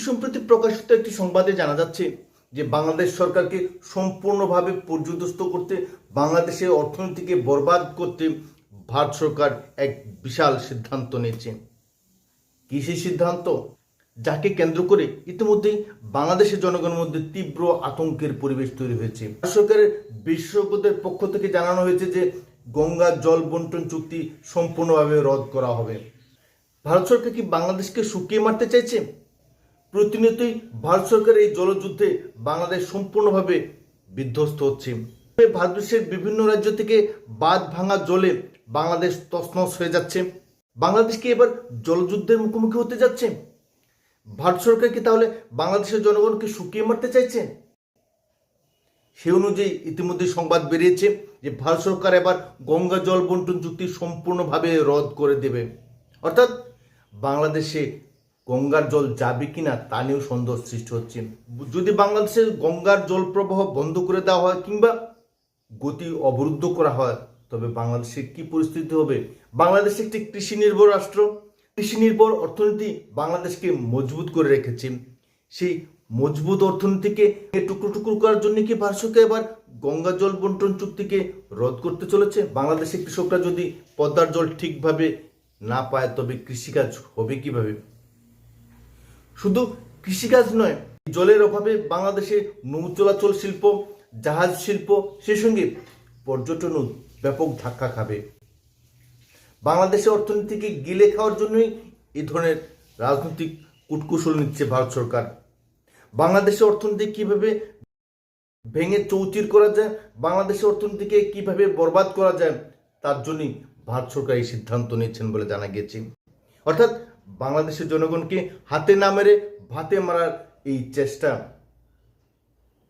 সম্প্রতি প্রকাশিত একটি সংবাদে জানা যাচ্ছে যে বাংলাদেশ সরকারকে সম্পূর্ণভাবে পর্যদস্ত করতে, বাংলাদেশের অর্থনীতিকে বরবাদ করতে ভারত সরকার এক বিশাল সিদ্ধান্ত নিয়েছে। কি সেই সিদ্ধান্ত, যাকে কেন্দ্র করে ইতিমধ্যেই বাংলাদেশের জনগণের মধ্যে তীব্র আতঙ্কের পরিবেশ তৈরি হয়েছে। ভারত সরকারের বিশেষজ্ঞদের পক্ষ থেকে জানানো হয়েছে যে গঙ্গা জল বন্টন চুক্তি সম্পূর্ণভাবে রদ করা হবে। ভারত সরকার কি বাংলাদেশকে শুকিয়ে মারতে চাইছে? প্রতিনিয়তই ভারত সরকারের এই জলযুদ্ধে বাংলাদেশ সম্পূর্ণভাবে বিধ্বস্ত হচ্ছে। ভারতবর্ষের বিভিন্ন রাজ্য থেকে বাঁধ ভাঙা জলে বাংলাদেশ তছনছ হয়ে যাচ্ছে। বাংলাদেশ কি এবার জলযুদ্ধের মুখোমুখি হতে যাচ্ছে? ভারত সরকার কি তাহলে বাংলাদেশের জনগণকে শুকিয়ে মারতে চাইছে? সেই অনুযায়ী ইতিমধ্যে সংবাদ বেরিয়েছে যে ভারত সরকার এবার গঙ্গা জল বন্টন চুক্তি সম্পূর্ণভাবে রদ করে দেবে। অর্থাৎ বাংলাদেশে গঙ্গার জল যাবে কিনা তা নিয়েও সন্দেহ সৃষ্টি হচ্ছে। যদি বাংলাদেশের গঙ্গার জল প্রবাহ বন্ধ করে দেওয়া হয় কিংবা গতি অবরুদ্ধ করা হয়, তবে বাংলাদেশের কি পরিস্থিতি হবে? বাংলাদেশ একটি কৃষি নির্ভর রাষ্ট্র। কৃষি নির্ভর অর্থনীতি বাংলাদেশকে মজবুত করে রেখেছে। সেই মজবুত অর্থনীতিকে টুকরো টুকরো করার জন্য কি ভারত সরকার এবার গঙ্গা জল বন্টন চুক্তিকে রদ করতে চলেছে? বাংলাদেশের কৃষকরা যদি পদ্মার জল ঠিকভাবে না পায়, তবে কৃষিকাজ হবে কিভাবে? শুধু কৃষিকাজ নয়, জলের অভাবে বাংলাদেশে নৌ চলাচল শিল্প, জাহাজ শিল্প, সেই সঙ্গে পর্যটনও ব্যাপক ধাক্কা খাবে। বাংলাদেশের অর্থনীতিকে গিলে খাওয়ার জন্যই এই ধরনের রাজনৈতিক কূটকৌশল নিচ্ছে ভারত সরকার। বাংলাদেশের অর্থনীতি কিভাবে ভেঙে চৌচির করা যায়, বাংলাদেশের অর্থনীতিকে কিভাবে বরবাদ করা যায়, তার জন্যই ভারত সরকার এই সিদ্ধান্ত নিচ্ছেন বলে জানা গিয়েছে। অর্থাৎ বাংলাদেশের জনগণকে হাতে না মেরে ভাতে মারার এই চেষ্টা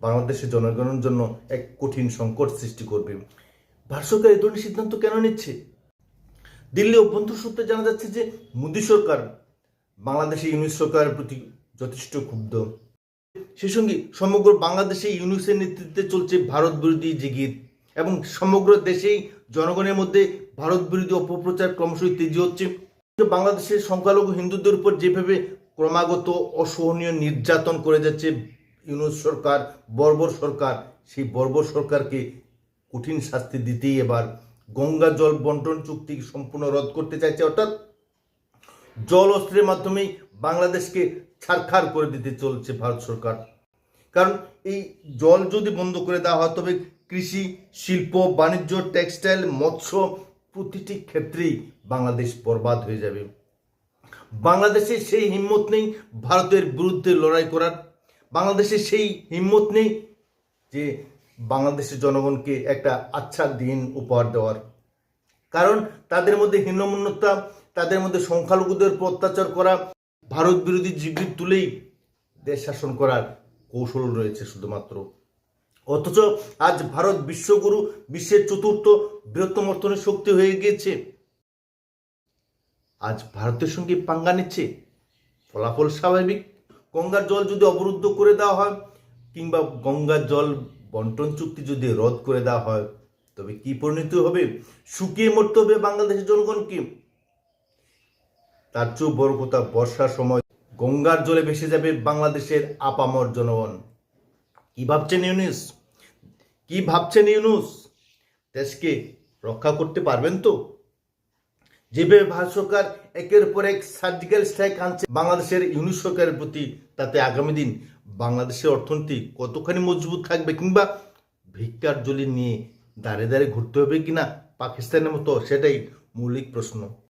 বাংলাদেশের জনগণের জন্য এক কঠিন সংকট সৃষ্টি করবে। ভারত সরকার এই ধরনের সিদ্ধান্ত কেন নিচ্ছে? দিল্লি অভ্যন্তর সূত্রে জানা যাচ্ছে যে মোদী সরকার বাংলাদেশে ইউনূস সরকারের প্রতি যথেষ্ট ক্ষুব্ধ। সেই সঙ্গে সমগ্র বাংলাদেশে ইউনূসের নেতৃত্বে চলছে ভারত বিরোধী জিগির, এবং সমগ্র দেশেই জনগণের মধ্যে ভারত বিরোধী অপপ্রচার ক্রমশই তেজি হচ্ছে। বাংলাদেশের সংখ্যালঘু হিন্দুদের উপর যেভাবে ক্রমাগত অসহনীয় নির্যাতন করে যাচ্ছে ইউনূস সরকার, বর্বর সরকার, সেই বর্বর সরকারকে কঠিন শাস্তি দিতেই এবার গঙ্গা জল বন্টন চুক্তি সম্পূর্ণ রদ করতে চাইছে। অর্থাৎ জল অস্ত্রের মাধ্যমেই বাংলাদেশকে ছারখার করে দিতে চলছে ভারত সরকার। কারণ এই জল যদি বন্ধ করে দেওয়া হয়, তবে কৃষি, শিল্প, বাণিজ্য, টেক্সটাইল, মৎস্য প্রতিটি ক্ষেত্রেই বাংলাদেশ বরবাদ হয়ে যাবে। বাংলাদেশে সেই হিম্মত নেই ভারতের বিরুদ্ধে লড়াই করার। বাংলাদেশে সেই হিম্মত নেই যে বাংলাদেশের জনগণকে একটা আচ্ছা দিন উপহার দেওয়ার। কারণ তাদের মধ্যে হীনমন্যতা, তাদের মধ্যে সংখ্যালঘুদের উপর অত্যাচার করা, ভারত বিরোধী জিগির তুলেই দেশ শাসন করার কৌশল রয়েছে শুধুমাত্র। অথচ আজ ভারত বিশ্বগুরু, বিশ্বের চতুর্থ বৃহত্তম অর্থনৈতিক শক্তি হয়ে গিয়েছে। আজ ভারতের সঙ্গে পাঙ্গা নিচ্ছে। ফলাফল স্বাভাবিক। গঙ্গার জল যদি অবরুদ্ধ করে দেওয়া হয় কিংবা গঙ্গার জল বন্টন চুক্তি যদি রদ করে দেওয়া হয়, তবে কি পরিণতি হবে? শুকিয়ে মরতে হবে বাংলাদেশের জনগণকে। তার চেয়েও বড় কথা, বর্ষার সময় গঙ্গার জলে ভেসে যাবে বাংলাদেশের আপামর জনগণ। কি ভাবছেন ইউনূস? কি ভাবছেন ইউনূস? দেশকে রক্ষা করতে পারবেন তো? যেভাবে ভারত সরকার একের পর এক সার্জিক্যাল স্ট্রাইক আনছে বাংলাদেশের ইউনূস সরকারের প্রতি, তাতে আগামী দিন বাংলাদেশের অর্থনীতি কতখানি মজবুত থাকবে, কিংবা ভিক্ষার জলি নিয়ে দাঁড়ে দাঁড়িয়ে ঘুরতে হবে কিনা পাকিস্তানের মতো, সেটাই মৌলিক প্রশ্ন।